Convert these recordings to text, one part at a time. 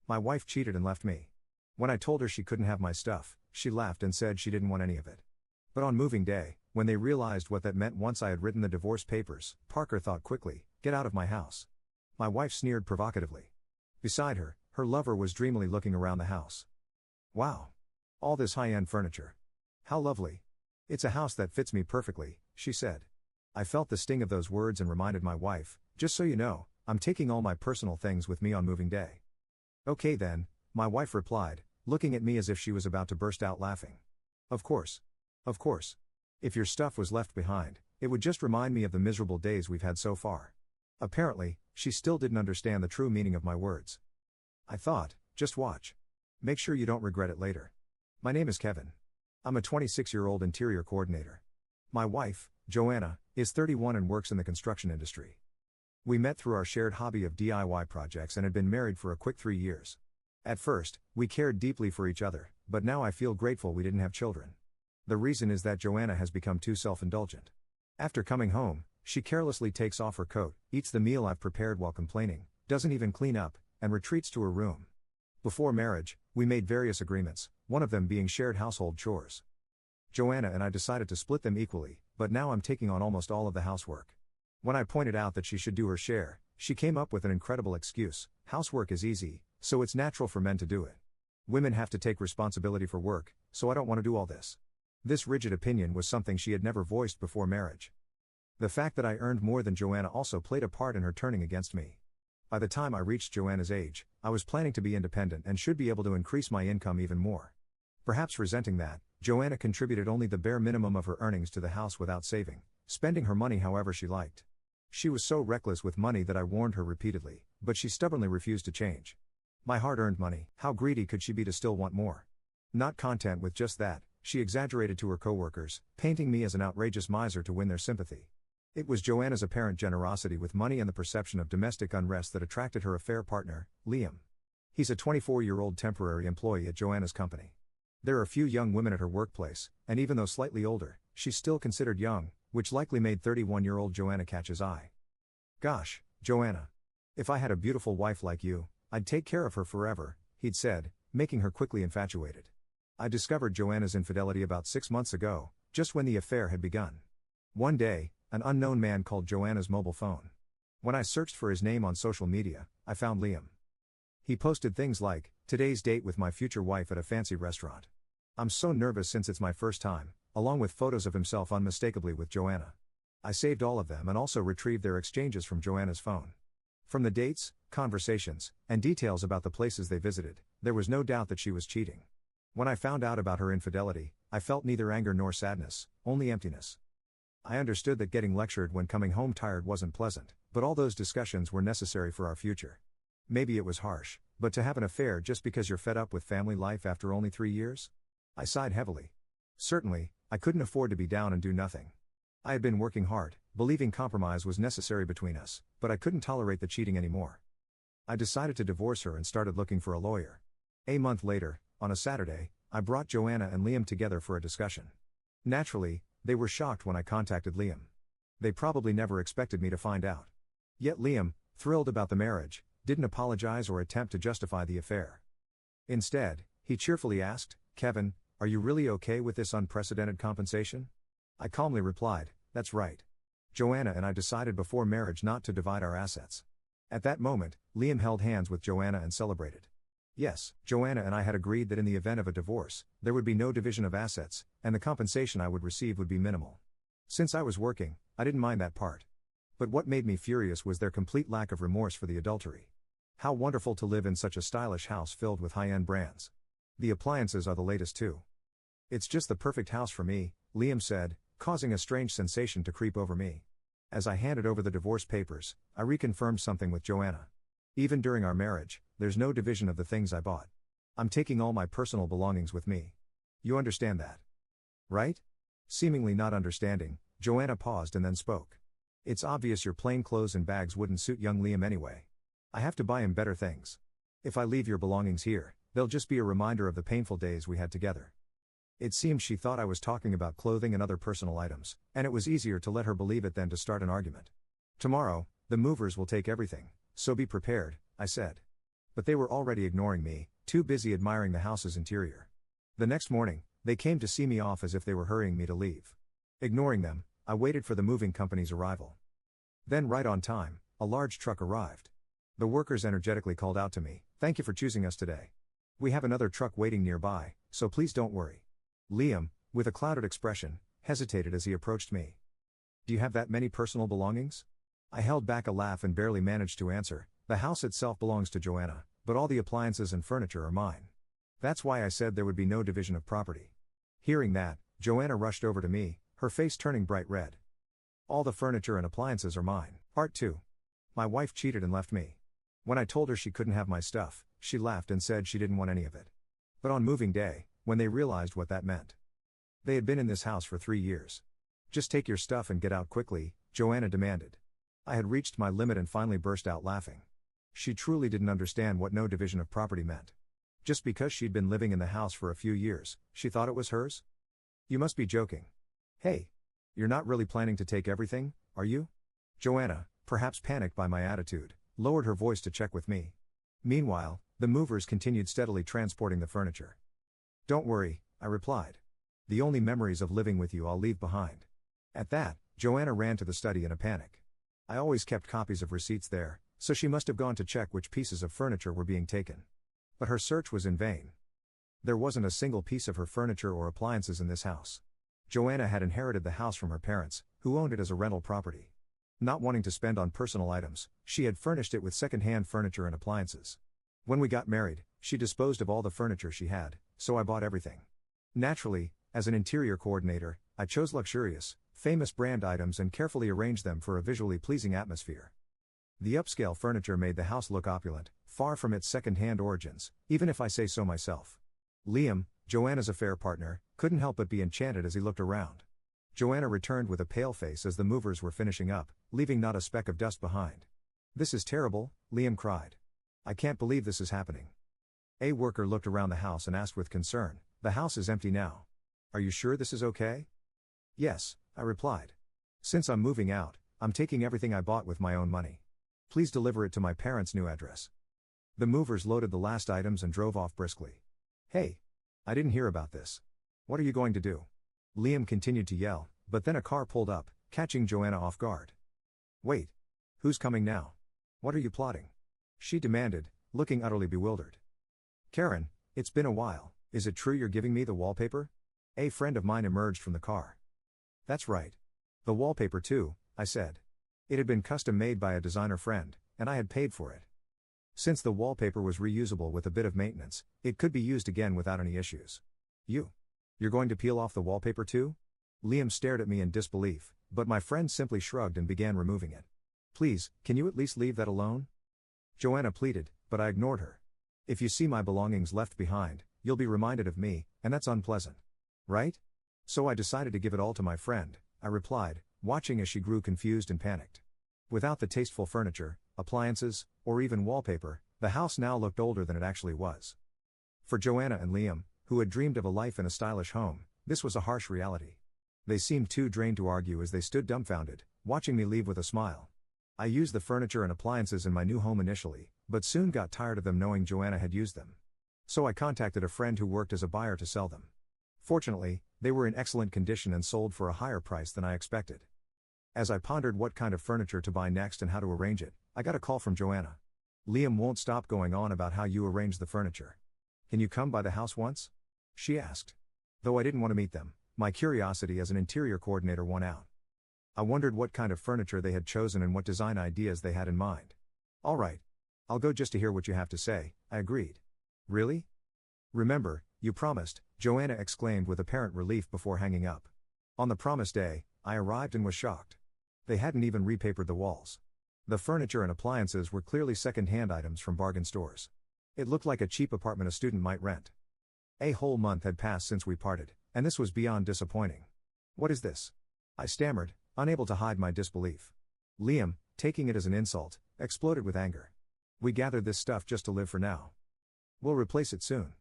My wife cheated and left me. When I told her she couldn't have my stuff, she laughed and said she didn't want any of it. But on moving day, when they realized what that meant once I had written the divorce papers, Parker thought quickly, "Get out of my house." My wife sneered provocatively. Beside her, her lover was dreamily looking around the house. "Wow. All this high-end furniture. How lovely. It's a house that fits me perfectly," she said. I felt the sting of those words and reminded my wife, "Just so you know, I'm taking all my personal things with me on moving day." "Okay then," my wife replied, looking at me as if she was about to burst out laughing. Of course. Of course. If your stuff was left behind, it would just remind me of the miserable days we've had so far." Apparently, she still didn't understand the true meaning of my words. I thought, just watch. Make sure you don't regret it later. My name is Kevin. I'm a 26-year-old interior coordinator. My wife, Joanna, is 31 and works in the construction industry. We met through our shared hobby of DIY projects and had been married for a quick 3 years. At first, we cared deeply for each other, but now I feel grateful we didn't have children. The reason is that Joanna has become too self-indulgent. After coming home, she carelessly takes off her coat, eats the meal I've prepared while complaining, doesn't even clean up, and retreats to her room. Before marriage, we made various agreements, one of them being shared household chores. Joanna and I decided to split them equally, but now I'm taking on almost all of the housework. When I pointed out that she should do her share, she came up with an incredible excuse: housework is easy, so it's natural for men to do it. Women have to take responsibility for work, so I don't want to do all this. This rigid opinion was something she had never voiced before marriage. The fact that I earned more than Joanna also played a part in her turning against me. By the time I reached Joanna's age, I was planning to be independent and should be able to increase my income even more. Perhaps resenting that, Joanna contributed only the bare minimum of her earnings to the house without saving, spending her money however she liked. She was so reckless with money that I warned her repeatedly, but she stubbornly refused to change. My hard-earned money, how greedy could she be to still want more? Not content with just that, she exaggerated to her coworkers, painting me as an outrageous miser to win their sympathy. It was Joanna's apparent generosity with money and the perception of domestic unrest that attracted her affair partner, Liam. He's a 24-year-old temporary employee at Joanna's company. There are few young women at her workplace, and even though slightly older, she's still considered young, which likely made 31-year-old Joanna catch his eye. "Gosh, Joanna. If I had a beautiful wife like you, I'd take care of her forever," he'd said, making her quickly infatuated. I discovered Joanna's infidelity about 6 months ago, just when the affair had begun. One day, an unknown man called Joanna's mobile phone. When I searched for his name on social media, I found Liam. He posted things like, "Today's date with my future wife at a fancy restaurant. I'm so nervous since it's my first time," along with photos of himself unmistakably with Joanna. I saved all of them and also retrieved their exchanges from Joanna's phone. From the dates, conversations, and details about the places they visited, there was no doubt that she was cheating. When I found out about her infidelity, I felt neither anger nor sadness, only emptiness. I understood that getting lectured when coming home tired wasn't pleasant, but all those discussions were necessary for our future. Maybe it was harsh, but to have an affair just because you're fed up with family life after only 3 years? I sighed heavily. Certainly, I couldn't afford to be down and do nothing. I had been working hard, believing compromise was necessary between us, but I couldn't tolerate the cheating anymore. I decided to divorce her and started looking for a lawyer. A month later, on a Saturday, I brought Joanna and Liam together for a discussion. Naturally, they were shocked when I contacted Liam. They probably never expected me to find out. Yet Liam, thrilled about the marriage, didn't apologize or attempt to justify the affair. Instead, he cheerfully asked, "Kevin, are you really okay with this unprecedented compensation?" I calmly replied, "That's right. Joanna and I decided before marriage not to divide our assets." At that moment, Liam held hands with Joanna and celebrated. Yes, Joanna and I had agreed that in the event of a divorce, there would be no division of assets, and the compensation I would receive would be minimal. Since I was working, I didn't mind that part. But what made me furious was their complete lack of remorse for the adultery. How wonderful to live in such a stylish house filled with high-end brands. The appliances are the latest too. "It's just the perfect house for me," Liam said, causing a strange sensation to creep over me. As I handed over the divorce papers, I reconfirmed something with Joanna. Even during our marriage, there's no division of the things I bought. I'm taking all my personal belongings with me. You understand that, right? Seemingly not understanding, Joanna paused and then spoke. "It's obvious your plain clothes and bags wouldn't suit young Liam anyway. I have to buy him better things. If I leave your belongings here, they'll just be a reminder of the painful days we had together." It seemed she thought I was talking about clothing and other personal items, and it was easier to let her believe it than to start an argument. "Tomorrow, the movers will take everything, so be prepared," I said. But they were already ignoring me, too busy admiring the house's interior. The next morning, they came to see me off as if they were hurrying me to leave. Ignoring them, I waited for the moving company's arrival. Then, right on time, a large truck arrived. The workers energetically called out to me, "Thank you for choosing us today. We have another truck waiting nearby, so please don't worry." Liam, with a clouded expression, hesitated as he approached me. "Do you have that many personal belongings?" I held back a laugh and barely managed to answer, "The house itself belongs to Joanna, but all the appliances and furniture are mine." That's why I said there would be no division of property. Hearing that, Joanna rushed over to me, her face turning bright red. "All the furniture and appliances are mine." Part 2. My wife cheated and left me. When I told her she couldn't have my stuff, she laughed and said she didn't want any of it. But on moving day, when they realized what that meant. They had been in this house for 3 years. "Just take your stuff and get out quickly," Joanna demanded. I had reached my limit and finally burst out laughing. She truly didn't understand what no division of property meant. Just because she'd been living in the house for a few years, she thought it was hers? "You must be joking. Hey, you're not really planning to take everything, are you?" Joanna, perhaps panicked by my attitude, lowered her voice to check with me. Meanwhile, the movers continued steadily transporting the furniture. "Don't worry," I replied. "The only memories of living with you I'll leave behind." At that, Joanna ran to the study in a panic. I always kept copies of receipts there, so she must have gone to check which pieces of furniture were being taken. But her search was in vain. There wasn't a single piece of her furniture or appliances in this house. Joanna had inherited the house from her parents, who owned it as a rental property. Not wanting to spend on personal items, she had furnished it with second-hand furniture and appliances. When we got married, she disposed of all the furniture she had, so I bought everything. Naturally, as an interior coordinator, I chose luxurious, famous brand items and carefully arranged them for a visually pleasing atmosphere. The upscale furniture made the house look opulent, far from its second-hand origins, even if I say so myself. Liam, Joanna's affair partner, couldn't help but be enchanted as he looked around. Joanna returned with a pale face as the movers were finishing up, leaving not a speck of dust behind. "This is terrible," Liam cried. "I can't believe this is happening." A worker looked around the house and asked with concern, "The house is empty now. Are you sure this is okay?" "Yes," I replied. "Since I'm moving out, I'm taking everything I bought with my own money. Please deliver it to my parents' new address." The movers loaded the last items and drove off briskly. "Hey! I didn't hear about this. What are you going to do?" Liam continued to yell, but then a car pulled up, catching Joanna off guard. "Wait. Who's coming now? What are you plotting?" she demanded, looking utterly bewildered. "Karen, it's been a while. Is it true you're giving me the wallpaper?" A friend of mine emerged from the car. "That's right. The wallpaper too," I said. It had been custom made by a designer friend, and I had paid for it. Since the wallpaper was reusable with a bit of maintenance, it could be used again without any issues. You're going to peel off the wallpaper too?" Liam stared at me in disbelief, but my friend simply shrugged and began removing it. "Please, can you at least leave that alone?" Joanna pleaded, but I ignored her. "If you see my belongings left behind, you'll be reminded of me, and that's unpleasant. Right? So I decided to give it all to my friend," I replied, watching as she grew confused and panicked. Without the tasteful furniture, appliances, or even wallpaper, the house now looked older than it actually was. For Joanna and Liam, who had dreamed of a life in a stylish home, this was a harsh reality. They seemed too drained to argue as they stood dumbfounded, watching me leave with a smile. I used the furniture and appliances in my new home initially, but soon got tired of them knowing Joanna had used them. So I contacted a friend who worked as a buyer to sell them. Fortunately, they were in excellent condition and sold for a higher price than I expected. As I pondered what kind of furniture to buy next and how to arrange it, I got a call from Joanna. "Liam won't stop going on about how you arrange the furniture. Can you come by the house once?" she asked. Though I didn't want to meet them, my curiosity as an interior coordinator won out. I wondered what kind of furniture they had chosen and what design ideas they had in mind. "All right. I'll go just to hear what you have to say," I agreed. "Really? Remember, you promised," Joanna exclaimed with apparent relief before hanging up. On the promised day, I arrived and was shocked. They hadn't even repapered the walls. The furniture and appliances were clearly second-hand items from bargain stores. It looked like a cheap apartment a student might rent. A whole month had passed since we parted, and this was beyond disappointing. "What is this?" I stammered, unable to hide my disbelief. Liam, taking it as an insult, exploded with anger. "We gathered this stuff just to live for now. We'll replace it soon.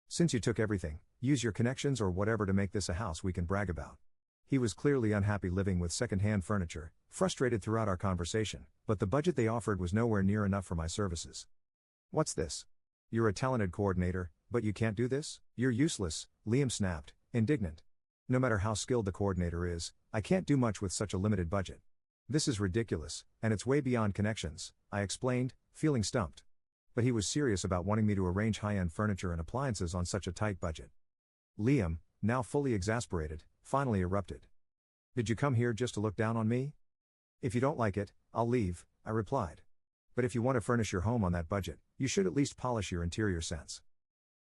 Since you took everything, use your connections or whatever to make this a house we can brag about." He was clearly unhappy living with second-hand furniture, frustrated throughout our conversation, but the budget they offered was nowhere near enough for my services. What's this? You're a talented coordinator, but you can't do this? You're useless, Liam snapped, indignant. No matter how skilled the coordinator is, I can't do much with such a limited budget. This is ridiculous, and it's way beyond connections, I explained, feeling stumped. But he was serious about wanting me to arrange high-end furniture and appliances on such a tight budget. Liam, now fully exasperated, finally erupted. Did you come here just to look down on me? If you don't like it, I'll leave, I replied. But if you want to furnish your home on that budget, you should at least polish your interior sense.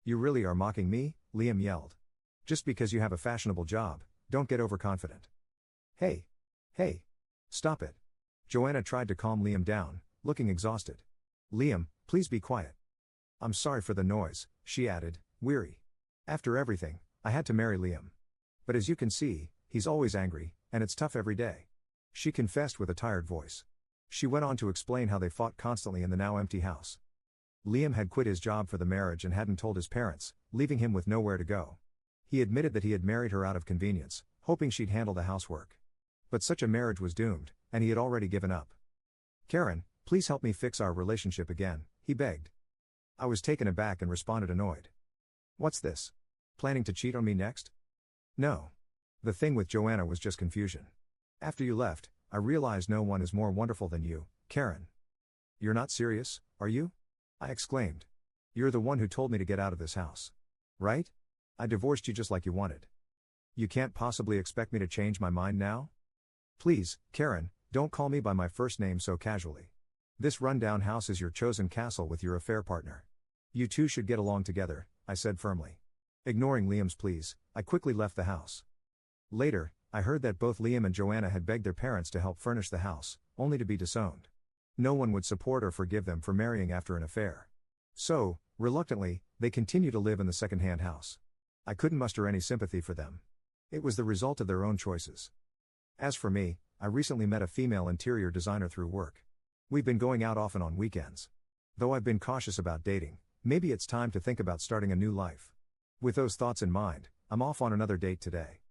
You really are mocking me, Liam yelled. Just because you have a fashionable job, don't get overconfident. Hey! Stop it. Joanna tried to calm Liam down, looking exhausted. Liam, please be quiet. I'm sorry for the noise, she added, weary. After everything, I had to marry Liam. But as you can see, he's always angry, and it's tough every day. She confessed with a tired voice. She went on to explain how they fought constantly in the now empty house. Liam had quit his job for the marriage and hadn't told his parents, leaving him with nowhere to go. He admitted that he had married her out of convenience, hoping she'd handle the housework. But such a marriage was doomed, and he had already given up. Karen, please help me fix our relationship again, he begged. I was taken aback and responded annoyed. What's this? Planning to cheat on me next? No. The thing with Joanna was just confusion. After you left, I realized no one is more wonderful than you, Karen. You're not serious, are you? I exclaimed. You're the one who told me to get out of this house. Right? I divorced you just like you wanted. You can't possibly expect me to change my mind now? Please, Karen, don't call me by my first name so casually. This rundown house is your chosen castle with your affair partner. You two should get along together, I said firmly. Ignoring Liam's pleas, I quickly left the house. Later, I heard that both Liam and Joanna had begged their parents to help furnish the house, only to be disowned. No one would support or forgive them for marrying after an affair. So, reluctantly, they continue to live in the second-hand house. I couldn't muster any sympathy for them. It was the result of their own choices. As for me, I recently met a female interior designer through work. We've been going out often on weekends. Though I've been cautious about dating, maybe it's time to think about starting a new life. With those thoughts in mind, I'm off on another date today.